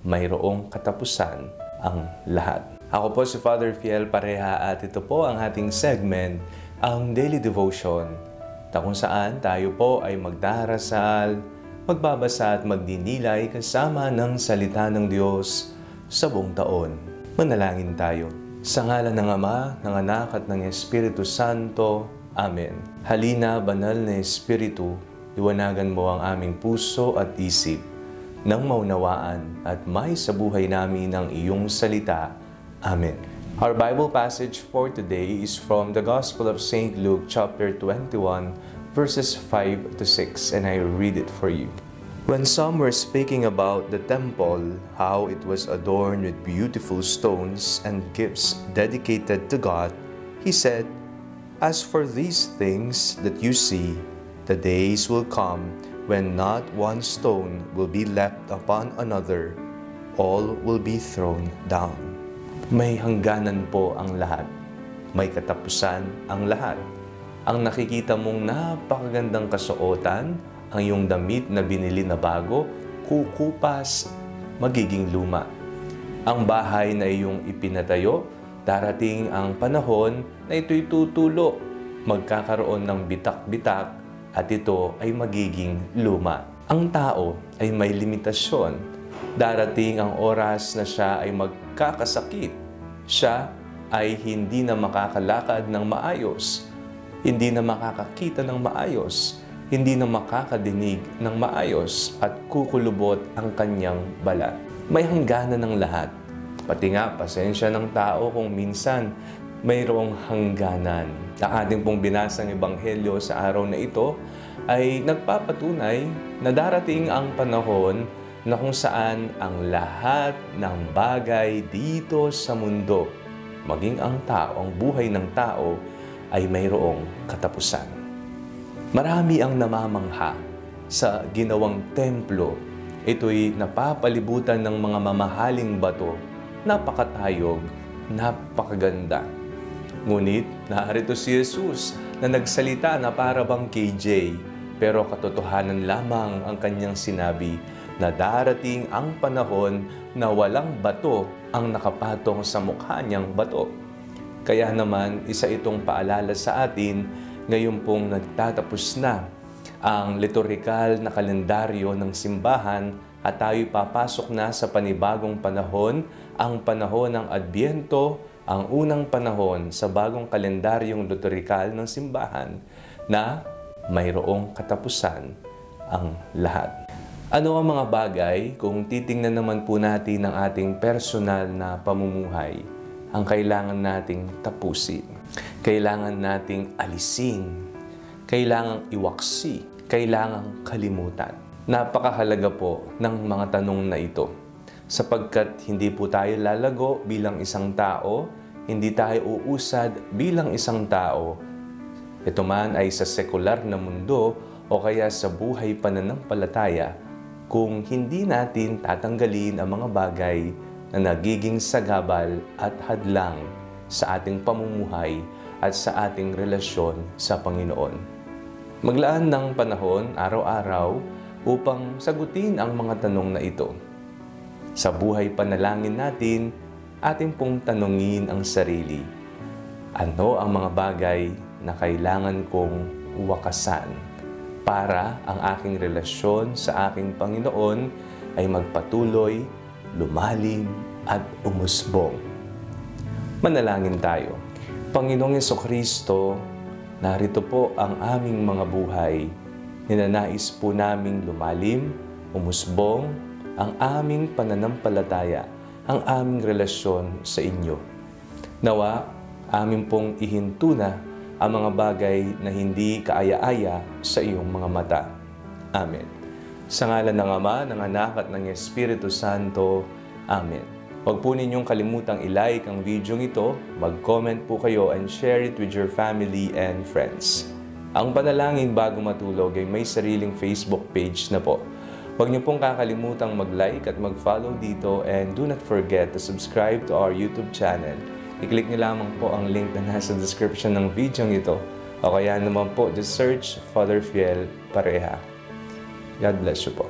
mayroong katapusan ang lahat. Ako po si Father Fiel Pareha at ito po ang ating segment, ang Daily Devotion, na kung saan tayo po ay magdarasal, magbabasa at magdinilay kasama ng salita ng Diyos sa buong taon. Manalangin tayo. Sa ngalan ng Ama, ng Anak at ng Espiritu Santo. Amen. Halina, banal na Espiritu, liwanagan mo ang aming puso at isip nang maunawaan at may sa buhay namin ang iyong salita. Amen. Our Bible passage for today is from the Gospel of St. Luke chapter 21, verses 5 to 6, and I read it for you. When some were speaking about the temple, how it was adorned with beautiful stones and gifts dedicated to God, he said, "As for these things that you see, the days will come when not one stone will be left upon another, all will be thrown down." May hangganan po ang lahat. May katapusan ang lahat. Ang nakikita mong napakagandang kasuotan, ang iyong damit na binili na bago, kukupas, magiging luma. Ang bahay na iyong ipinatayo, darating ang panahon na ito'y tutulo, magkakaroon ng bitak-bitak at ito ay magiging luma. Ang tao ay may limitasyon. Darating ang oras na siya ay magkakasakit. Siya ay hindi na makakalakad ng maayos, hindi na makakakita ng maayos, hindi na makakadinig ng maayos at kukulubot ang kanyang balat. May hangganan ng lahat. Pati nga, pasensya ng tao kung minsan mayroong hangganan. Ang ating pong binasang ebanghelyo sa araw na ito ay nagpapatunay na darating ang panahon na kung saan ang lahat ng bagay dito sa mundo, maging ang tao, ang buhay ng tao, ay mayroong katapusan. Marami ang namamangha sa ginawang templo. Ito'y napapalibutan ng mga mamahaling bato. Napakatayog, napakaganda. Ngunit narito si Jesus na nagsalita na para bang KJ. Pero katotohanan lamang ang kanyang sinabi na darating ang panahon na walang bato ang nakapatong sa mukha niyang bato. Kaya naman, isa itong paalala sa atin ngayon pong nagtatapos na ang liturhikal na kalendaryo ng simbahan at tayo'y papasok na sa panibagong panahon, ang panahon ng Adbyento, ang unang panahon sa bagong kalendaryong liturhikal ng simbahan na mayroong katapusan ang lahat. Ano ang mga bagay kung titingnan naman po natin ang ating personal na pamumuhay, ang kailangan nating tapusin? Kailangan nating alisin, kailangang iwaksi, kailangang kalimutan. Napakahalaga po ng mga tanong na ito sapagkat hindi po tayo lalago bilang isang tao, hindi tayo uusad bilang isang tao. Ito man ay sa sekular na mundo o kaya sa buhay pananampalataya kung hindi natin tatanggalin ang mga bagay na nagiging sagabal at hadlang sa ating pamumuhay at sa ating relasyon sa Panginoon. Maglaan ng panahon, araw-araw, upang sagutin ang mga tanong na ito. Sa buhay panalangin natin, ating pong tanungin ang sarili. Ano ang mga bagay na kailangan kong wakasan para ang aking relasyon sa aking Panginoon ay magpatuloy, lumalim at umusbong? Manalangin tayo. Panginoong Jesucristo, narito po ang aming mga buhay. Ninanais po naming lumalim, umusbong ang aming pananampalataya, ang aming relasyon sa inyo. Nawa, amin pong ihinto na ang mga bagay na hindi kaaya-aya sa iyong mga mata. Amen. Sa ngalan ng Ama, ng Anak at ng Espiritu Santo. Amen. Huwag po ninyong kalimutang i-like ang video ito, mag-comment po kayo and share it with your family and friends. Ang panalangin bago matulog ay may sariling Facebook page na po. Huwag niyo pong kakalimutang mag-like at mag-follow dito and do not forget to subscribe to our YouTube channel. I-click niyo lamang po ang link na nasa description ng video ito o kaya naman po just search Father Fiel Pareha. God bless you po.